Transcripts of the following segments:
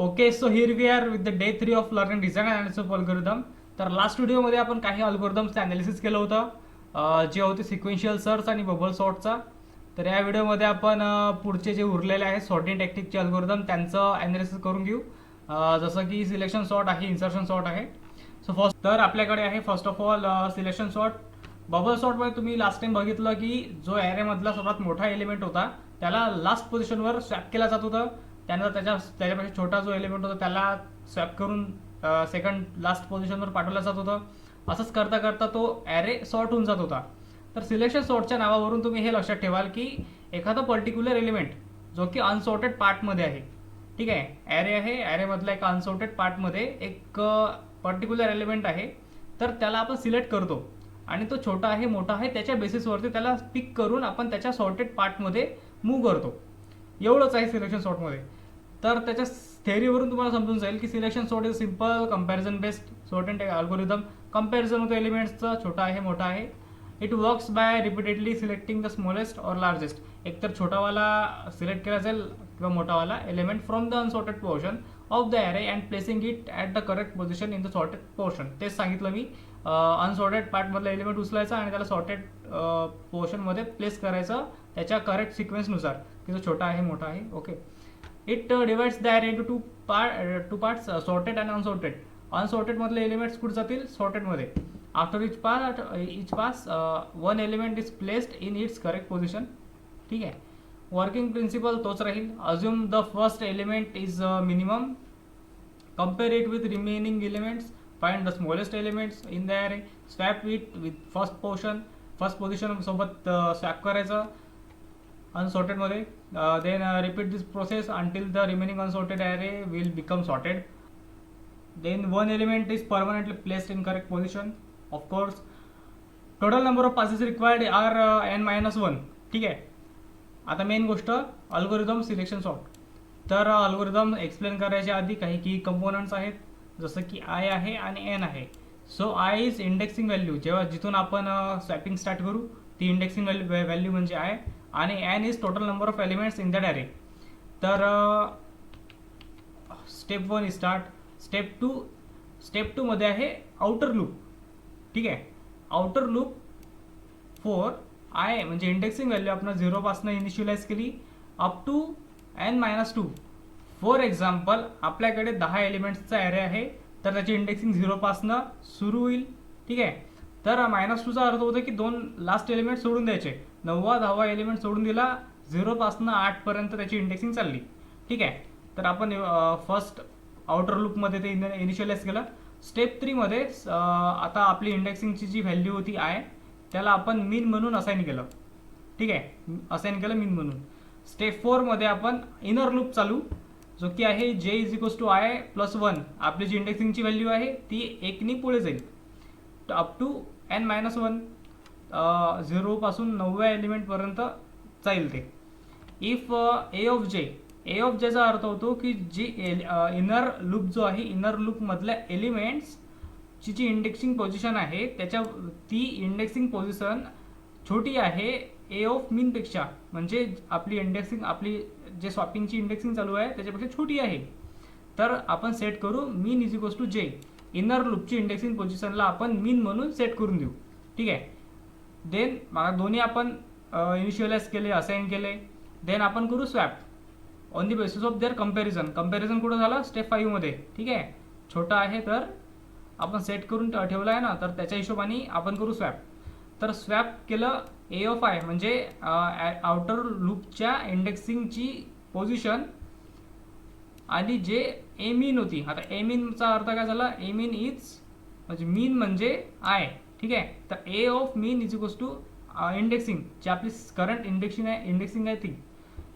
Okay, so here we are with the day 3 of learning design analysis of algorithm. तर last व्हिडिओमध्ये आपण काही अल्गोरिदम्सचे अनालिसिस केलं होतं, जे होते सिक्वेन्शियल सर्च आणि बबल सॉर्टचा. तर या व्हिडिओमध्ये आपण पुढचे जे उरलेले आहेत सॉर्टिंग टेक्निकचे अल्गोरिदम त्यांचं अनालिसिस करून घेऊ. जसं की सिलेक्शन सॉर्ट आहे, इन्सर्शन सॉर्ट आहे. सो फर्स्ट तर आपल्याकडे आहे first of all selection sort. Bubble सॉर्टमध्ये तुम्ही लास्ट टाइम बघितलं की जो ॲरेमधला सर्वात मोठा एलिमेंट होता त्याला लास्ट पोझिशनवर स्वॅप केला जात होतं. त्यानंतर त्याच्यापेक्षा छोटा जो एलिमेंट होता त्याला स्वॅप करून सेकंड लास्ट पोझिशनवर पाठवलं जात होतं. असंच करता करता तो ॲरे सॉर्ट होऊन जात होता. तर सिलेक्शन सॉर्टच्या नावावरून तुम्ही हे लक्षात ठेवाल की एखादा पर्टिक्युलर एलिमेंट जो की अनसॉर्टेड पार्टमध्ये आहे, ठीक आहे, ॲरे आहे, ॲरेमधला एक अनसॉर्टेड पार्टमध्ये एक पर्टिक्युलर एलिमेंट आहे, तर त्याला आपण सिलेक्ट करतो आणि तो छोटा आहे मोठा आहे त्याच्या बेसिसवरती त्याला पिक करून आपण त्याच्या सॉर्टेड पार्टमध्ये मूव्ह करतो. एवढंच आहे सिलेक्शन सॉर्टमध्ये. तर त्याच्या थेअरीवरून तुम्हाला समजून जाईल की selection sort is simple comparison based sort algorithm. Comparison होतं एलिमेंट्सचं, छोटा आहे मोठा आहे. It works by repeatedly selecting the smallest or largest. एकतर छोटावाला सिलेक्ट केला जाईल किंवा मोठावाला element from the unsorted portion of the array and placing it at the correct position in the sorted portion. तेच सांगितलं मी. अनसॉर्टेड पार्टमधला एलिमेंट उचलायचा आणि त्याला सॉर्टेड पोर्शनमध्ये प्लेस करायचं त्याच्या करेक्ट सिक्वेन्सनुसार की जो छोटा आहे मोठा आहे. Okay. It divides the array into two parts, sorted and unsorted. अनसॉर्टेडमधले एलिमेंट्स कुठे जातील? सॉर्टेडमध्ये. After each pass one element is placed in its correct position. ठीक आहे. वर्किंग प्रिन्सिपल तोच राहील. Assume the first element is minimum, compare it with remaining elements, find the smallest elements in the array, swap it with first position सोबत swap करायचं unsorted मध्ये. Then repeat this process until the remaining unsorted array will become sorted. Then one element is permanently placed in correct position. Of course, total number of passes required are n-1. ठीक आहे. आता main गोष्ट algorithm selection sort. तर algorithm explain करायच्या आधी काही की components आहेत, जसं की आय आहे आणि एन आहे. So I is indexing value. जेव्हा जिथून आपण स्वॅपिंग स्टार्ट करू ती इंडेक्सिंग व्हॅल्यू म्हणजे आय. आणि N is total number of elements in that array. तर स्टेप 1 इज स्टार्ट. स्टेप 2 मध्ये आहे आउटर लूप. ठीक आहे. आउटर लूप फॉर आय म्हणजे इंडेक्सिंग व्हॅल्यू आपण 0 पासून इनिशियलाइज केली up to n-2. For example आपल्याकडे 10 एलिमेंट्सचा ॲरे आहे, तर त्याची इंडेक्सिंग 0 पासनं सुरू होईल. ठीक आहे. तर -2चा अर्थ होतो की 2 लास्ट एलिमेंट सोडून द्यायचे. 9वा 10वा एलिमेंट सोडून दिला, 0 पासनं 8 पर्यंत त्याची इंडेक्सिंग चालली. ठीक आहे. तर आपण फर्स्ट आउटर लूपमध्ये ते इनिशियलाइज केलं. स्टेप 3 मध्ये आता आपली इंडेक्सिंगची जी व्हॅल्यू होती आय त्याला आपण मीन म्हणून असाइन केलं. ठीक आहे. असाइन केलं मीन म्हणून. स्टेप 4 मध्ये आपण इनर लूप चालू, जो की आहे J is equals to I plus 1. आपली जी इंडेक्सिंगची व्हॅल्यू आहे ती 1नी पुढे जाईल अप टू n-1. 0 पासून 9व्या एलिमेंटपर्यंत जाईल ते. इफ ए ऑफ जेचा अर्थ होतो की जी इनर लूप जो आहे, इनर लूपमधल्या एलिमेंट्सची जी इंडेक्सिंग पोझिशन आहे त्याच्या ती इंडेक्सिंग पोझिशन छोटी आहे ए ऑफ मीन पेक्षा. म्हणजे आपली इंडेक्सिंग, आपली जे स्वॅपिंगची इंडेक्सिंग चालू आहे त्याच्यापेक्षा छोटी आहे. तर आपण सेट करू मीन इज इक्वल्स टू जे. इनर लूपची इंडेक्सिंग पोझिशनला आपण मीन म्हणून सेट करून देऊ. ठीक आहे. देन दोन्ही आपण इनिशियलाइज केले, असाइन केले. देन आपण करू swap on the basis of their comparison. Comparison कुठं झालं? स्टेप 5 मध्ये. ठीक आहे. छोटा आहे तर आपण सेट करून ठेवला आहे ना, तर त्याच्या हिशोबाने आपण करू स्वॅप. तर स्वॅप केलं ए ऑफ आय म्हणजे आउटर लूपच्या इंडेक्सिंगची पोझिशन आणि जे ए मीन होती. आता ए मीनचा अर्थ काय झाला? ए मीन इज म्हणजे मीन म्हणजे आय. ठीक आहे. तर a of min is equals to indexing, जी आपली करंट इंडेक्सिंग आहे ती.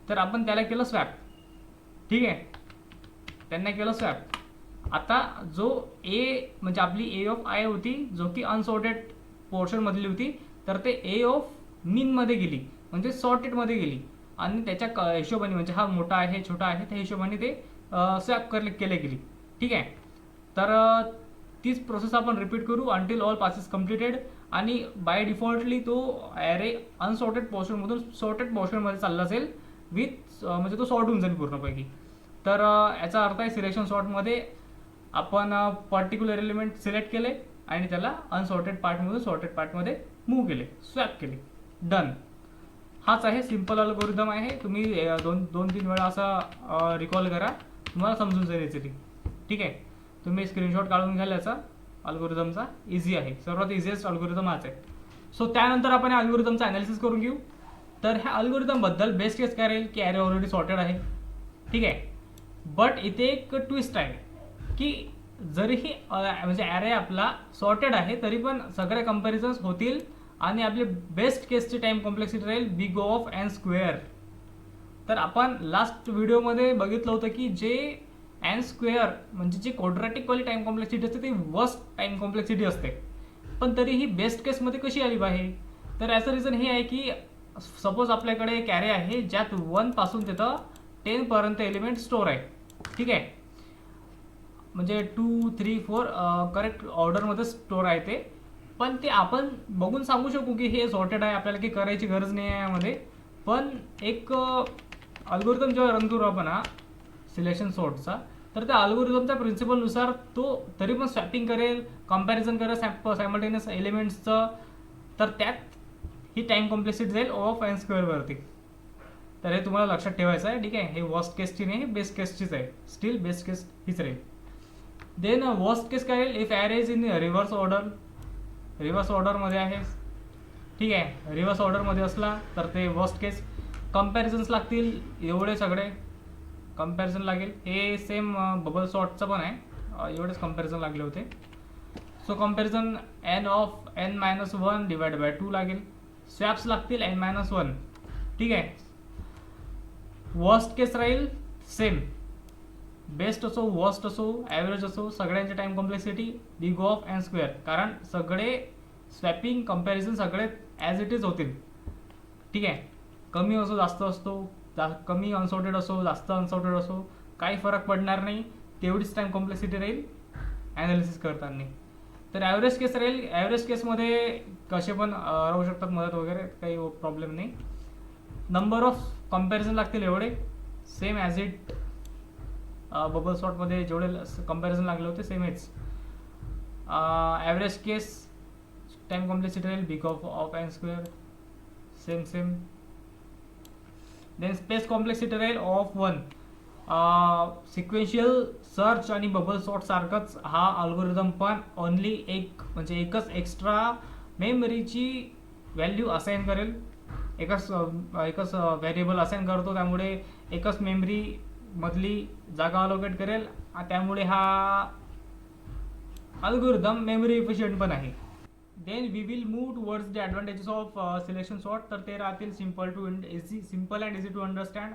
तर आपण त्याला केलं स्वॅप. ठीक आहे. त्यांना केलं स्वॅप. आता जो ए म्हणजे आपली ए ऑफ आय होती जो की अनसॉर्टेड पोर्शन मधली होती, तर ते ए ऑफ मीन मध्ये गेली म्हणजे सॉर्टेड मध्ये गेली. आणि त्याच्या हिशोबाने म्हणजे हा मोठा आहे छोटा आहे त्या हिशोबाने ते स्वॅप केले गेली. ठीक आहे. तर तीच प्रोसेस आपण रिपीट करू अंटिल ऑल पासेस कम्प्लिटेड. आणि बाय डिफॉल्टली तो ॲरे अनसॉर्टेड पोर्शनमधून सॉर्टेड पोर्शनमध्ये चालला असेल विथ म्हणजे तो सॉर्ट होऊन जाईल पूर्णपैकी. तर याचा अर्थ आहे सिलेक्शन सॉर्टमध्ये आपण पर्टिक्युलर एलिमेंट सिलेक्ट केले आणि त्याला अनसॉर्टेड पार्टमधून सॉर्टेड पार्टमध्ये मूव्ह केले, स्वॅप केले, डन. हाच आहे सिम्पल अल्गोरिदम आहे. तुम्ही दोन तीन वेळा असा रिकॉल करा, तुम्हाला समजून जाईल इझिली. ठीक आहे, तुम्ही स्क्रीनशॉट काढून घ्याल याचा अल्गोरिदमचा. इझी आहे, सर्वात इझिएस्ट अल्गोरिदम हाच आहे. सो त्यानंतर आपण अल्गोरिदमचा अनालिसिस करून घेऊ. तर ह्या अल्गोरिदमबद्दल बेस्ट केस काय राहील की ॲरे ऑलरेडी सॉर्टेड आहे. ठीक आहे, बट इथे एक ट्विस्ट आहे की जरीही म्हणजे ॲरे आपला सॉर्टेड आहे तरी पण सगळे कंपॅरिझन्स होतील आणि आपली बेस्ट केसची टाइम कॉम्प्लेक्सिटी राहील big O of n square. तर आपण लास्ट व्हिडिओमध्ये बघितलं होतं की जे n स्क्वेअर म्हणजे जी क्वाड्रॅटिकवाली टाइम कॉम्प्लेक्सिटी असते ती वर्स्ट टाइम कॉम्प्लेक्सिटी असते, पण तरीही बेस्ट केसमध्ये कशी आली बाहेर. तर याचं रिझन हे आहे की सपोज आपल्याकडे एक ॲरे आहे ज्यात 1 पासून तिथं 10 पर्यंत एलिमेंट स्टोअर आहे. ठीक आहे, म्हणजे 2, 3, 4 करेक्ट ऑर्डरमध्ये स्टोअर आहे ते. पण ते आपण बघून सांगू शकू की हे सॉर्टेड आहे, आपल्याला काही करायची गरज नाही आहे यामध्ये. पण एक अल्गोरिदम जेव्हा रन करू आपण हा सिलेक्शन सॉर्टचा, तर त्या अल्गोरिदमच्या प्रिन्सिपलनुसार तो तरी पण स्वॅपिंग करेल, कम्पॅरिझन करेल सायमल्टेनियस एलिमेंट्सचं. तर त्यात ही टाइम कॉम्प्लेक्सिटी जाईल O ऑफ n स्क्वेअरवरती. तर हे तुम्हाला लक्षात ठेवायचं आहे. ठीक आहे, हे वर्स्ट केसची नाही, हे बेस्ट केसचीच आहे. स्टील बेस्ट केस हीच राहील. देन वर्स्ट केस काय राहील if array is in reverse order. Reverse ऑर्डरमध्ये आहे. ठीक आहे, रिव्हर्स ऑर्डरमध्ये असला तर ते वर्स्ट केस. कम्पॅरिझन्स लागतील एवढे सगळे कम्पॅरिझन लागेल. हे सेम बबल सॉर्टचं पण आहे, एवढेच कम्पॅरिझन लागले होते. So comparison n of n-1 divide by 2 लागेल. स्वॅप्स लागतील n-1. ठीक आहे, वर्स्ट केस राहील सेम. बेस्ट असो, वर्स्ट असो, ॲव्हरेज असो, सगळ्यांची time complexity big O of n square. कारण सगळे स्वॅपिंग कम्पॅरिझन सगळे ॲज इट इज होतील. ठीक आहे, कमी असो जास्त असतो, कमी अनसॉर्टेड असो जास्त अनसॉर्टेड असो, काही फरक पडणार नाही. तेवढीच टाइम कॉम्प्लेक्सिटी राहील ॲनालिसिस करताना. तर ॲव्हरेज केस राहील. ॲव्हरेज केसमध्ये कसे पण राहू शकतात मदत वगैरे, काही प्रॉब्लेम नाही. नंबर ऑफ कम्पॅरिझन लागतील एवढे, सेम ॲज इट बबल सॉर्टमध्ये जेवढे कम्पॅरिझन लागले होते सेम हेच. ॲव्हरेज केस टाइम कॉम्प्लेक्सिटी राहील big of n square, same. Then space complexity राहील O ऑफ 1. सिक्वेन्शियल सर्च आणि बबल सॉर्ट सारखंच हा अल्गोरिदम पण ओनली एकच एक्स्ट्रा मेमरीची व्हॅल्यू असाइन करेल. एकच व्हेरिएबल असाइन करतो, त्यामुळे एकच मेमरी मधली जागा अलोकेट करेल. त्यामुळे हा अल्गोरिदम मेमरी इफिशियंट पण आहे. Then we will move towards the advantages of selection sort. तर ते राहतील simple and easy to understand,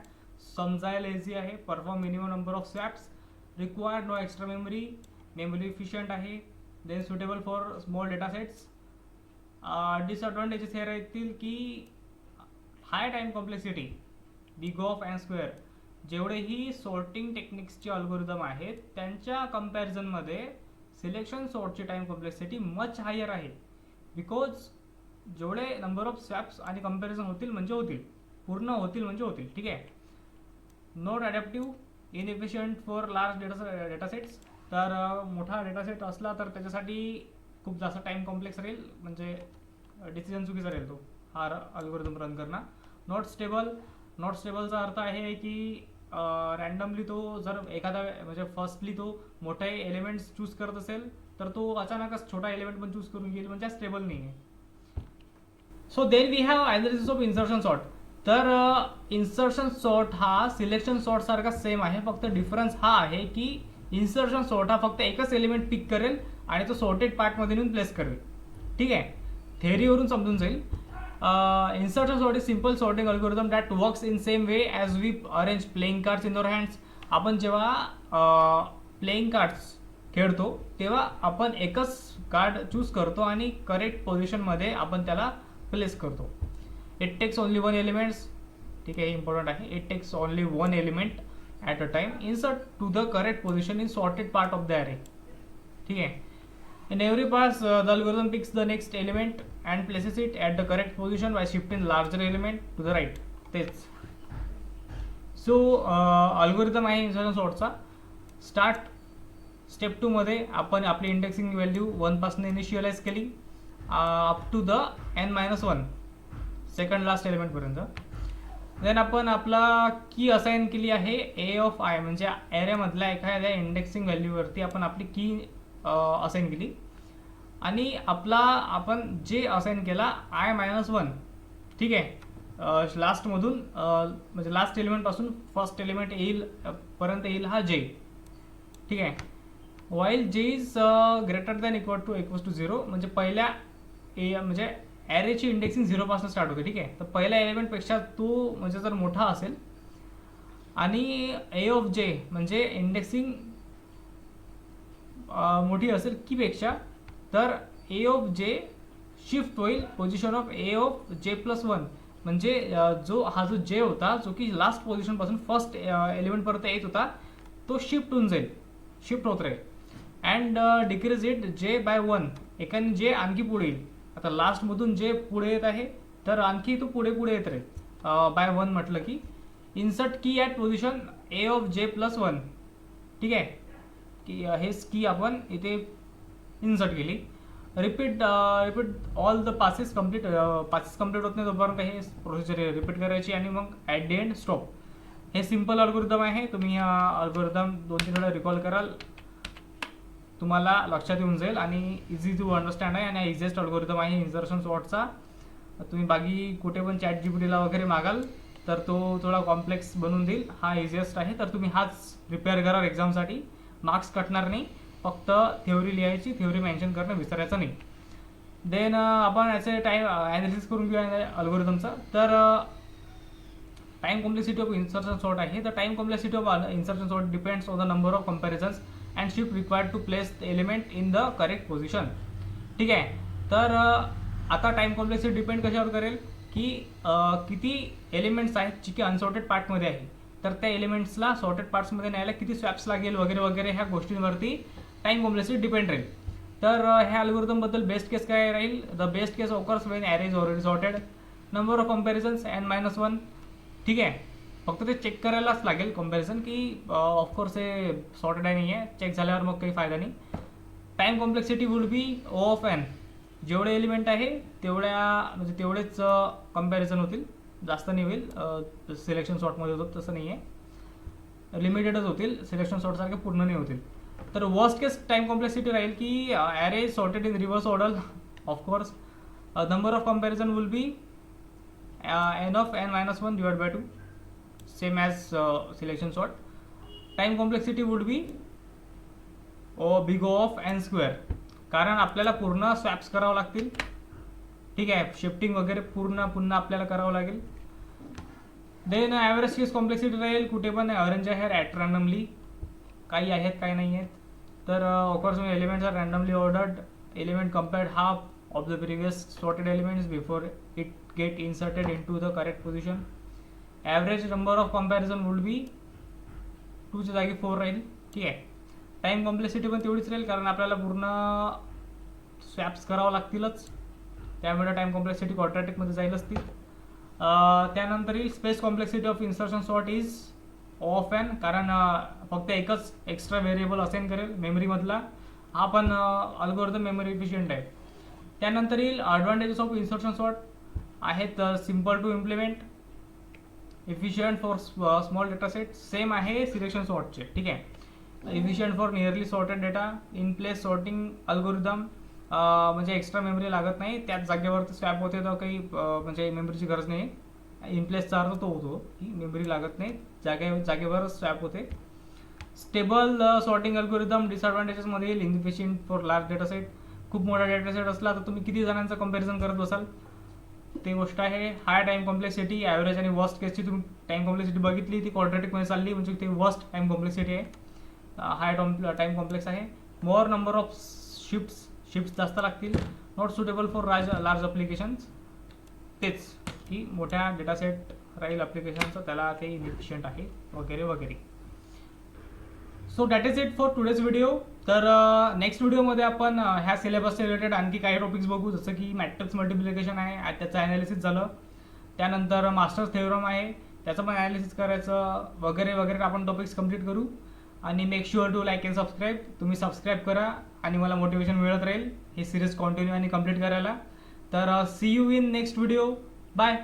समजायला इझी आहे. Perform minimum number of swaps, required no extra memory efficient आहे. Then suitable for small data sets. Disadvantages हे राहतील की high time complexity big O of n square. जेवढेही sorting टेक्निक्सचे algorithm आहेत त्यांच्या कम्पॅरिझनमध्ये सिलेक्शन सॉर्टची टाइम कॉम्प्लेक्सिटी मच हायर आहे. बिकॉज जेवढे नंबर ऑफ स्वॅप्स आणि कम्पॅरिझन होतील म्हणजे होतील, पूर्ण होतील म्हणजे होतील. ठीक आहे, not adaptive, inefficient for large data sets. तर मोठा डेटासेट असला तर त्याच्यासाठी खूप जास्त टाइम कॉम्प्लेक्स राहील, म्हणजे डिसिजन चुकीचा राहील तो हा अल्गोरिदम रन करणं. नॉट स्टेबलचा अर्थ आहे की रॅन्डमली तो जर एखादा म्हणजे फर्स्टली तो मोठे एलिमेंट्स चूज करत असेल तर तो अचानकच छोटा एलिमेंट पण चूज करून घेईल, म्हणजे स्टेबल नाही आहे. So then we have analysis of insertion sort. तर इन्सर्शन सॉर्ट हा सिलेक्शन सॉर्ट सारखा सेम आहे, फक्त डिफरन्स हा आहे की इन्सर्शन सॉर्ट हा फक्त एकच एलिमेंट पिक करेल आणि तो सॉर्टेड पार्टमध्ये नेऊन प्लेस करेल. ठीक आहे, थेअरीवरून समजून जाईल. Insertion sort is simple sorting algorithm that works in same way as we arrange playing cards in our hands. आपण जेव्हा प्लेइंग कार्ड्स खेळतो तेव्हा आपण एकच कार्ड चूज करतो आणि करेक्ट पोझिशनमध्ये आपण त्याला प्लेस करतो. It takes only one elements. ठीक आहे, इम्पॉर्टंट आहे. It takes only one element at a time insert to the correct position in sorted part of the array. ठीक आहे, in every pass the algorithm picks the next element and places it at the correct position by shifting larger element to the right. तेच. So algorithm आहे insertion सॉर्टचा. Step 2 मध्ये आपण आपली indexing value 1 पासून initialize केली up to the n-1 second last element पर्यंत. Then आपण आपला की असाइन केली आहे ए ऑफ आय, म्हणजे एरेमधल्या एखाद्या इंडेक्सिंग व्हॅल्यूवरती आपण आपली की असाइन केली आणि आपण जे असाइन केला i-1. ठीक आहे, लास्टमधून म्हणजे लास्ट एलिमेंटपासून फर्स्ट एलिमेंट पर्यंत येईल हा जे. ठीक आहे, while J is greater than equal to 0, म्हणजे पहिल्या म्हणजे ॲरेची इंडेक्सिंग 0 पासून स्टार्ट होते. ठीक आहे, तर पहिल्या एलिमेंटपेक्षा तो म्हणजे जर मोठा असेल आणि ए ऑफ जे म्हणजे इंडेक्सिंग मोठी असेल की पेक्षा, तर ए ऑफ जे शिफ्ट होईल पोझिशन ऑफ ए ऑफ जे+1, म्हणजे जो जे होता जो की लास्ट पोझिशनपासून फर्स्ट एलिमेंटपर्यंत येत होता तो शिफ्ट होत राहील. अँड डिक्रीज इट जे बाय 1, एकाने जे आणखी पुढे येईल. आता लास्टमधून जे पुढे येत आहे तर आणखी तो पुढे येत राहील बाय 1 म्हटलं की. इन्सर्ट की ॲट पोझिशन ए ऑफ जे+1. ठीक आहे, की हे की आपण इथे इन्सर्ट केली. Repeat all the passes complete होत नाही तोपर्यंत हे प्रोसिजर रिपीट करायची आणि मग ॲट द एंड स्टॉप. हे सिम्पल अल्गोरिदम आहे. तुम्ही हा अल्गोरिदम 2-3 वेळा रिकॉल कराल, तुम्हाला लक्षात येऊन जाईल आणि इझी टू अंडरस्टँड आहे आणि इझिएस्ट अल्गोरिदम आहे इन्सर्शन सॉर्टचा. तुम्ही बाकी कुठे पण ChatGPTला वगैरे मागाल तर तो थोडा कॉम्प्लेक्स बनवून देईल. हा इझिएस्ट आहे, तर तुम्ही हाच प्रिपेअर करा एक्झामसाठी. मार्क्स कटणार नाही, फक्त थेओरी लिहायची, थेओरी मेन्शन करणं विसरायचं नाही. देन आपण याचे टाईम ॲनालिसिस करून घेऊया अल्गोरिदमचा. तर time complexity of insertion sort आहे. तर time complexity of insertion sort depends on the number of comparisons and shift required to place the element in the correct position. ठीक आहे, तर आता टाइम कॉम्प्लेक्सिटी डिपेंड कशावर करेल की किती एलिमेंट्स आहेत जे की अनसॉर्टेड पार्टमध्ये आहे, तर त्या एलिमेंट्सला सॉर्टेड पार्ट्समध्ये न्यायला किती स्वॅप्स लागेल वगैरे वगैरे ह्या गोष्टींवरती टाइम कॉम्प्लेक्सिटी डिपेंड राहील. तर ह्या अल्गोरिदमबद्दल बेस्ट केस काय राहील? The best case occurs when array is already sorted, number of comparisons n-1. ठीक आहे, फक्त ते चेक करायलाच लागेल कंपॅरिझन की ऑफकोर्स हे सॉर्टेड आहे नाही आहे. चेक झाल्यावर मग काही फायदा नाही. Time complexity would be O of n. जेवढे एलिमेंट आहे तेवढेच कंपॅरिझन होतील, जास्त नाही होईल. सिलेक्शन सॉर्टमध्ये होतं तसं नाही आहे, लिमिटेडच होतील. सिलेक्शन सॉर्टसारखे पूर्ण नाही होतील. तर वर्स्ट केस टाइम कॉम्प्लेक्सिटी राहील की array sorted in reverse order. Of course number of comparison will be n of n-1 divided by 2, same as selection sort. Time complexity would be big O of n², कारण आपल्याला पूर्ण स्वॅप्स करावं लागतील. ठीक आहे, shifting वगैरे पुन्हा आपल्याला करावं लागेल. देन ॲव्हरेज केस कॉम्प्लेक्सिटी राहील, कुठे पण अरेंज आहे ॲट रँडमली, काही आहेत काही नाही आहेत. तर of course elements are randomly ordered. Element compared half of the previous sorted elements before it get inserted into the correct position. Average number of comparison would be 2 च्या जागी 4 राहील. ठीक आहे, टाइम कॉम्प्लेक्सिटी पण तेवढीच राहील कारण आपल्याला पूर्ण स्वॅप्स करावं लागतीलच, त्यामुळे टाइम कॉम्प्लेक्सिटी क्वाड्रॅटिकमध्ये जाईलच ती. त्यानंतर space complexity of insertion sort is O of n, कारण फक्त एकच एक्स्ट्रा व्हेरिएबल असाइन करेल मेमरीमधला. हा पण अल्गोरिदम मेमरी इफिशियंट आहे. त्यानंतर येईल ॲडव्हान्टेजेस ऑफ इन्सर्शन सॉर्ट आहेत. Simple to implement, efficient for small data set, same आहे सिलेक्शन सॉर्टचे. ठीक आहे, efficient for nearly sorted data, in place sorting algorithm, म्हणजे एक्स्ट्रा मेमरी लागत नाही, त्याच जागेवरती स्वॅप होते तर काही म्हणजे मेमरीची गरज नाही. इन प्लेसचा अर्थ तो होतो की मेमरी लागत नाही, जागेवर स्वॅप होते. स्टेबल सॉर्टिंग अल्गोरिदम डिसएडव्हान्टेजेसमध्ये येईल इनइफिशियंट फॉर लार्ज डेटा सेट. खूप मोठा डेटा सेट असला तर तुम्ही किती जणांचं कंपॅरिझन करत बसाल, ते गोष्ट आहे. हाय टाइम कॉम्प्लेक्सिटी, ॲव्हरेज आणि वर्स्ट केसची तुम्ही टाइम कॉम्प्लेक्सिटी बघितली, ती क्वाड्रॅटिकमध्ये चालली, म्हणजे ते वर्स्ट टाइम कॉम्प्लेक्सिटी आहे. हाय टाइम कॉम्प्लेक्स आहे. मोर नंबर ऑफ शिफ्ट्स जास्त लागतील. Not suitable for large applications, तेच की मोठ्या डेटा सेट राहील अप्लिकेशनचं, त्याला ते इनइफिशियंट आहे वगैरे वगैरे. So that is it for today's video. तर नेक्स्ट व्हिडिओमध्ये आपण ह्या सिलेबसच्या रिलेटेड आणखी काही टॉपिक्स बघू, जसं की मॅट्रिक्स मल्टिप्लिकेशन आहे, त्याचं ॲनालिसिस झालं. त्यानंतर मास्टर्स थेओरम आहे, त्याचं पण ॲनालिसिस करायचं वगैरे वगैरे आपण टॉपिक्स कंप्लीट करू. आणि make sure to like and subscribe. तुम्ही सबस्क्राईब करा आणि मला मोटिवेशन मिळत राहील ही सिरीज कंटिन्यू आणि कंप्लीट करायला. तर see you in next video. Bye.